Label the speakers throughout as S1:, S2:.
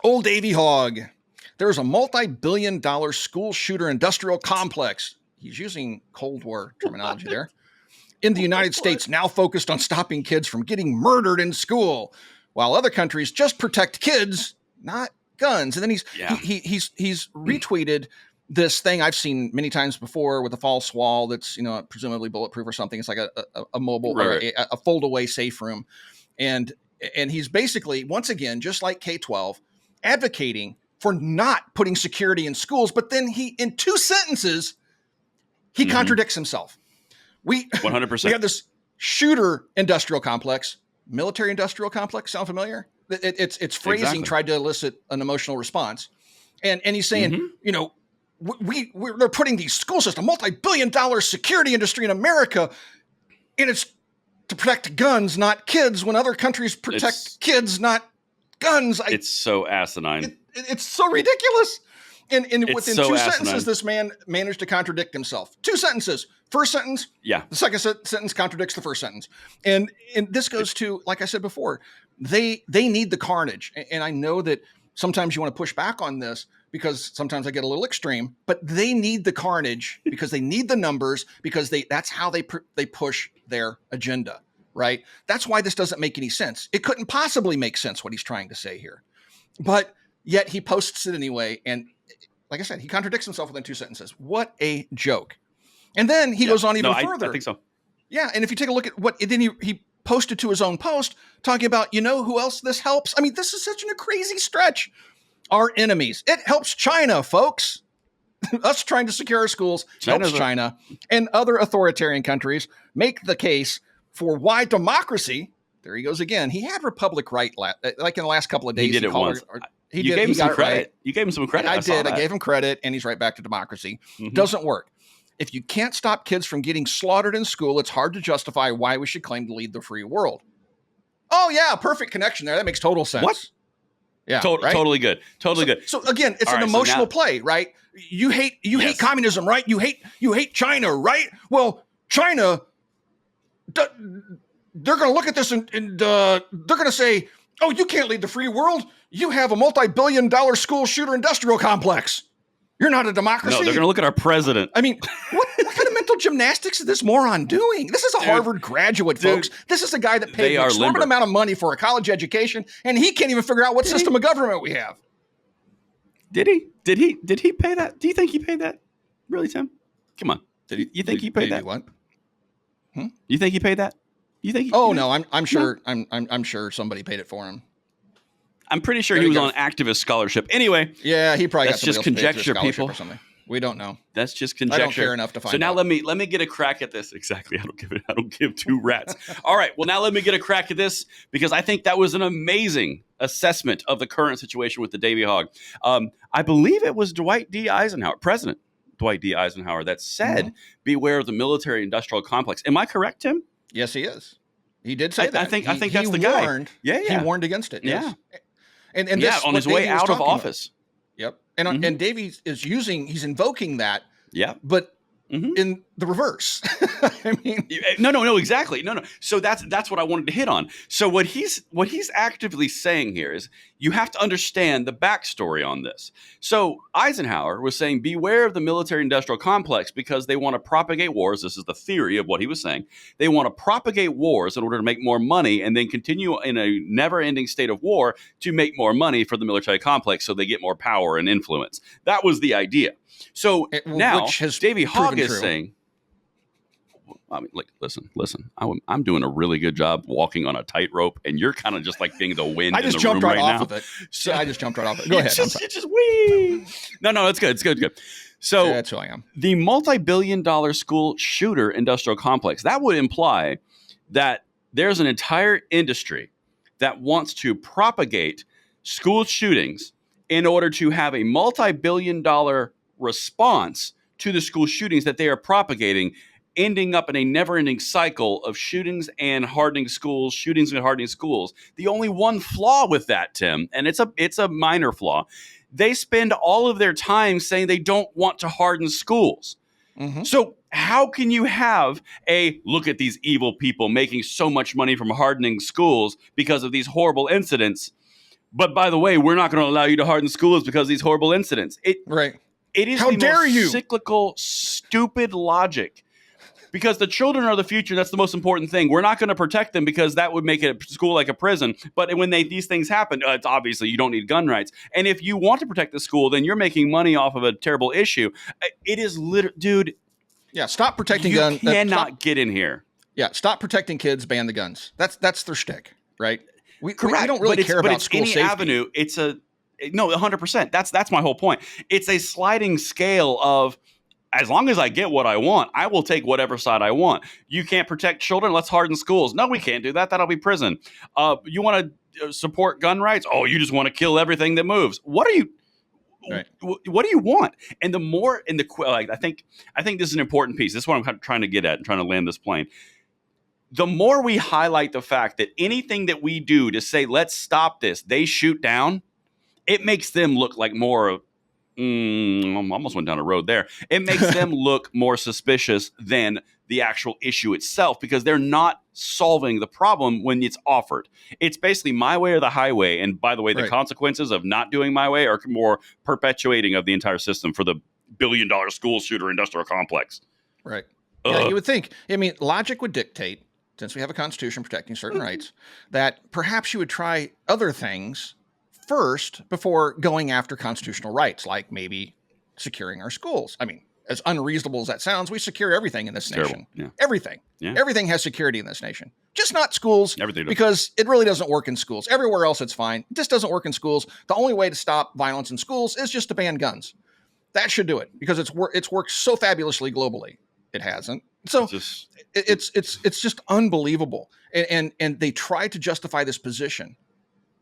S1: Old Davey Hogg. There's a multi-billion-dollar school shooter industrial complex. He's using Cold War terminology there. In the United States, now focused on stopping kids from getting murdered in school, while other countries just protect kids, not guns. And then he's retweeted this thing I've seen many times before with a false wall that's, presumably bulletproof or something. It's like a mobile or a fold-away safe room. And he's basically, once again, just like K-12, advocating for not putting security in schools. But then in 2 sentences, he contradicts himself. 100%. We have this shooter industrial complex, military industrial complex. Sound familiar? It's phrasing tried to elicit an emotional response. And he's saying, they're putting these school systems, multi-billion-dollar security industry in America, and it's to protect guns, not kids, when other countries protect kids, not guns.
S2: It's so asinine.
S1: It's so ridiculous. And within 2 sentences, this man managed to contradict himself. 2 sentences. First sentence, the second sentence contradicts the first sentence. And this goes to, like I said before, they need the carnage. And I know that sometimes you want to push back on this because sometimes I get a little extreme, but they need the carnage because they need the numbers, because that's how they push their agenda, right? That's why this doesn't make any sense. It couldn't possibly make sense what he's trying to say here. But yet he posts it anyway. And like I said, he contradicts himself within 2 sentences. What a joke. And then he goes on even further.
S2: I think so.
S1: Yeah. And if you take a look at then he posted to his own post talking about, who else this helps? I mean, this is such a crazy stretch. Our enemies. It helps China, folks. Us trying to secure our schools helps China and other authoritarian countries make the case for why democracy. There he goes again. He had Republic right, like in the last couple of days.
S2: He did it once. You gave him some credit. Right. You gave him some credit.
S1: I did. I gave him credit, and he's right back to democracy. Doesn't work. If you can't stop kids from getting slaughtered in school, it's hard to justify why we should claim to lead the free world. Oh, yeah. Perfect connection there. That makes total sense.
S2: What?
S1: Yeah.
S2: Right? Totally good. Totally good.
S1: So again, it's an emotional play, right? You hate communism, right? You hate China, right? Well, China, they're going to look at this and they're going to say, oh, you can't lead the free world. You have a multi-billion-dollar school shooter industrial complex. You're not a democracy.
S2: No, they're going to look at our president.
S1: I mean, what kind of mental gymnastics is this moron doing? This is a Harvard graduate, folks. This is a guy that paid an exorbitant amount of money for a college education, and he can't even figure out what system of government we have.
S2: Did he? Did he pay that? Do you think he paid that? Really, Tim? Come on. You think he paid that?
S1: What?
S2: You think he paid that? You think?
S1: No, I'm sure. No? I'm sure somebody paid it for him.
S2: I'm pretty sure he was on activist scholarship. Anyway,
S1: yeah, he probably
S2: that's just conjecture, people.
S1: Or something. We don't know.
S2: That's just conjecture.
S1: I don't care enough to find out.
S2: So now let me get a crack at this. Exactly. I don't give 2 rats. All right. Well, now let me get a crack at this because I think that was an amazing assessment of the current situation with the Davey Hogg. I believe it was President Dwight D. Eisenhower, that said, beware of the military-industrial complex. Am I correct, Tim?
S1: Yes, he is. He did say that.
S2: I think that's the guy.
S1: Yeah. He warned against it. Yes.
S2: Yeah.
S1: And
S2: on his way out of office.
S1: Yep. And Davey he's invoking that.
S2: Yeah.
S1: But in the reverse. I mean,
S2: no, exactly. No. So that's what I wanted to hit on. So what he's actively saying here is you have to understand the backstory on this. So Eisenhower was saying, beware of the military-industrial complex because they want to propagate wars. This is the theory of what he was saying. They want to propagate wars in order to make more money and then continue in a never-ending state of war to make more money for the military complex so they get more power and influence. That was the idea. So now Davey Hogg is saying, I mean, listen, I'm doing a really good job walking on a tightrope, and you're kind of just like being the wind in the room right now.
S1: I just jumped right off of it. Go ahead.
S2: Just wee. No, it's good. It's good. So
S1: that's who I am.
S2: The multi-billion-dollar school shooter industrial complex, that would imply that there's an entire industry that wants to propagate school shootings in order to have a multi-billion-dollar response to the school shootings that they are propagating, ending up in a never-ending cycle of shootings and hardening schools. The only one flaw with that, Tim, and it's a minor flaw, they spend all of their time saying they don't want to harden schools. So how can you have look at these evil people making so much money from hardening schools because of these horrible incidents, But by the way, we're not going to allow you to harden schools because of these horrible incidents.
S1: Right.
S2: It is
S1: How
S2: the
S1: dare
S2: most
S1: you?
S2: cyclical, stupid logic. Because the children are the future. That's the most important thing. We're not going to protect them because that would make a school like a prison. But when these things happen, it's obviously you don't need gun rights. And if you want to protect the school, then you're making money off of a terrible issue. It is dude.
S1: Yeah, stop protecting
S2: You
S1: guns.
S2: cannot get in here.
S1: Yeah, stop protecting kids, ban the guns. That's their shtick, right? We
S2: Correct.
S1: don't really care about school
S2: any
S1: safety.
S2: avenue. It's no, 100%. That's my whole point. It's a sliding scale of, as long as I get what I want, I will take whatever side I want. You can't protect children. Let's harden schools. No, we can't do that. That'll be prison. You want to support gun rights? Oh, you just want to kill everything that moves. What are you?
S1: Right.
S2: What do you want? And the more in the like, I think this is an important piece. This is what I'm kind of trying to get at and trying to land this plane. The more we highlight the fact that anything that we do to say let's stop this, they shoot down, it makes them look like more of. I almost went down a road there. It makes them look more suspicious than the actual issue itself because they're not solving the problem when it's offered. It's basically my way or the highway. And by the way, the consequences of not doing my way are more perpetuating of the entire system for the billion-dollar school shooter industrial complex.
S1: Right. Yeah, you would think. I mean, logic would dictate, since we have a constitution protecting certain rights, that perhaps you would try other things first before going after constitutional rights, like maybe securing our schools. I mean, as unreasonable as that sounds, we secure everything in this nation.
S2: Yeah.
S1: Everything. Yeah. Everything has security in this nation. Just not schools,
S2: everything
S1: because it really doesn't work in schools. Everywhere else, it's fine. It just doesn't work in schools. The only way to stop violence in schools is just to ban guns. That should do it, because it's worked so fabulously globally. It hasn't. So it's just unbelievable. And they try to justify this position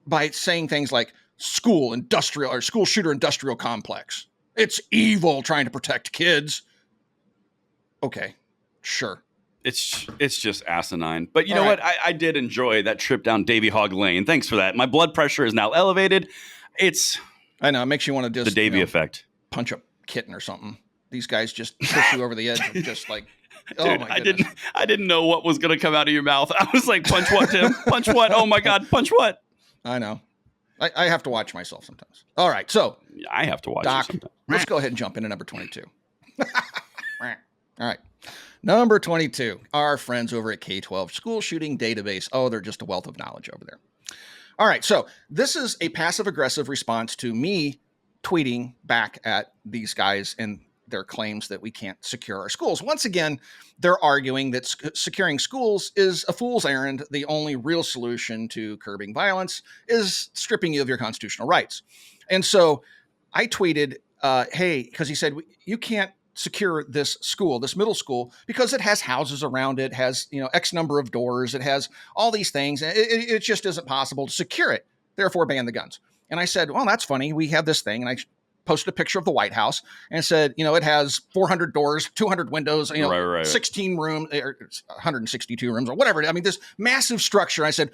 S1: by saying things like school shooter industrial complex. It's evil trying to protect kids. Okay, sure.
S2: It's just asinine. But you know what? I did enjoy that trip down Davey Hogg Lane. Thanks for that. My blood pressure is now elevated.
S1: I know, it makes you want to just
S2: the Davey effect.
S1: Punch a kitten or something. These guys just push you over the edge of just like, oh
S2: dude,
S1: my goodness.
S2: I didn't know what was going to come out of your mouth. I was like, punch what, Tim? Punch what? Oh my God, punch what?
S1: I know. I have to watch myself sometimes. All right, so
S2: I have to watch
S1: Doc,
S2: you sometimes.
S1: Let's go ahead and jump into number 22. All right. Number 22, our friends over at K-12 School Shooting Database. Oh, they're just a wealth of knowledge over there. All right, so this is a passive-aggressive response to me tweeting back at these guys and their claims that we can't secure our schools. Once again, they're arguing that securing schools is a fool's errand. The only real solution to curbing violence is stripping you of your constitutional rights. And so I tweeted, hey, because he said, you can't secure this school, this middle school, because it has houses around it, has, X number of doors, it has all these things. It just isn't possible to secure it. Therefore, ban the guns. And I said, well, that's funny. We have this thing. And I posted a picture of the White House and said, it has 400 doors, 200 windows, 16 rooms, or 162 rooms, or whatever. I mean, this massive structure. I said,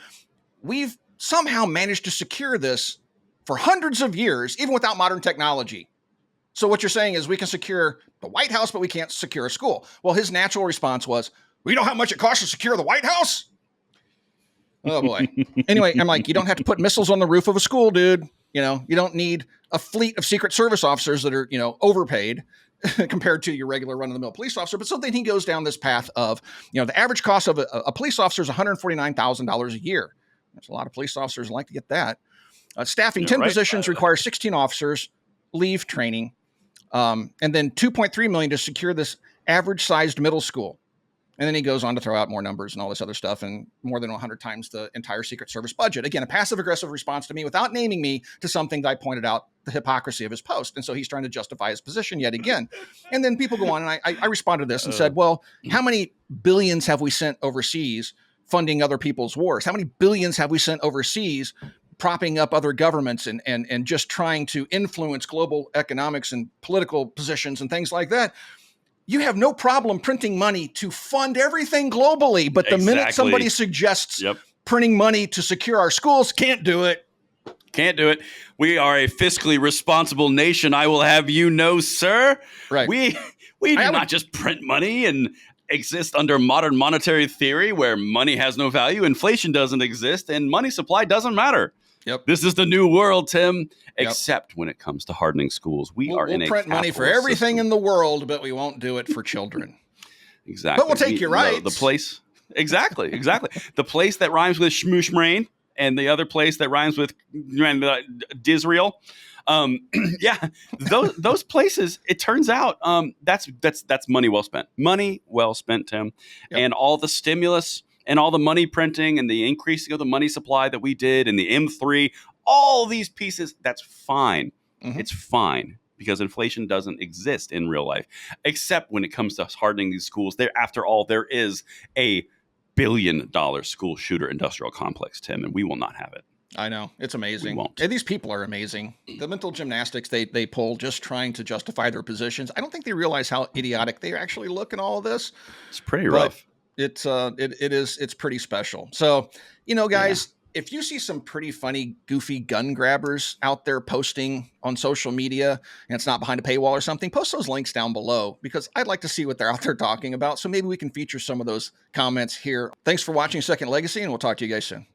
S1: we've somehow managed to secure this for hundreds of years, even without modern technology. So what you're saying is we can secure the White House, but we can't secure a school. Well, his natural response was, well, you know how much it costs to secure the White House? Oh boy. Anyway, I'm like, you don't have to put missiles on the roof of a school, dude. You don't need a fleet of Secret Service officers that are, overpaid compared to your regular run-of-the-mill police officer. But so then he goes down this path of, the average cost of a police officer is $149,000 a year. There's a lot of police officers who like to get that. Staffing 10 positions requires 16 officers, leave training, and then $2.3 million to secure this average-sized middle school. And then he goes on to throw out more numbers and all this other stuff, and more than 100 times the entire Secret Service budget. Again, a passive-aggressive response to me without naming me to something that I pointed out the hypocrisy of his post. And so he's trying to justify his position yet again. And then people go on, and I responded to this and said, well, how many billions have we sent overseas funding other people's wars? How many billions have we sent overseas propping up other governments and just trying to influence global economics and political positions and things like that? You have no problem printing money to fund everything globally, but the minute somebody suggests printing money to secure our schools, can't do it.
S2: Can't do it. We are a fiscally responsible nation, I will have you know, sir.
S1: Right.
S2: We do not just print money and exist under modern monetary theory where money has no value, inflation doesn't exist, and money supply doesn't matter.
S1: Yep.
S2: This is the new world, Tim.
S1: Yep.
S2: Except when it comes to hardening schools. We'll
S1: print money for everything in the world, but we won't do it for children.
S2: Exactly.
S1: But we'll take your rights.
S2: The place. Exactly. The place that rhymes with shmooshmrain and the other place that rhymes with Disrael. Yeah, those places, it turns out that's money well spent. Money well spent, Tim. Yep. And all the stimulus and all the money printing and the increasing of the money supply that we did and the M3, all these pieces, that's fine. Mm-hmm. It's fine because inflation doesn't exist in real life, except when it comes to hardening these schools. After all, there is a $1 billion school shooter industrial complex, Tim, and we will not have it.
S1: I know. It's amazing.
S2: We won't.
S1: And these people are amazing. The mental gymnastics they pull just trying to justify their positions. I don't think they realize how idiotic they actually look in all of this.
S2: It's pretty rough.
S1: It's pretty special. So, guys, if you see some pretty funny, goofy gun grabbers out there posting on social media and it's not behind a paywall or something, post those links down below because I'd like to see what they're out there talking about. So maybe we can feature some of those comments here. Thanks for watching Second Legacy, and we'll talk to you guys soon.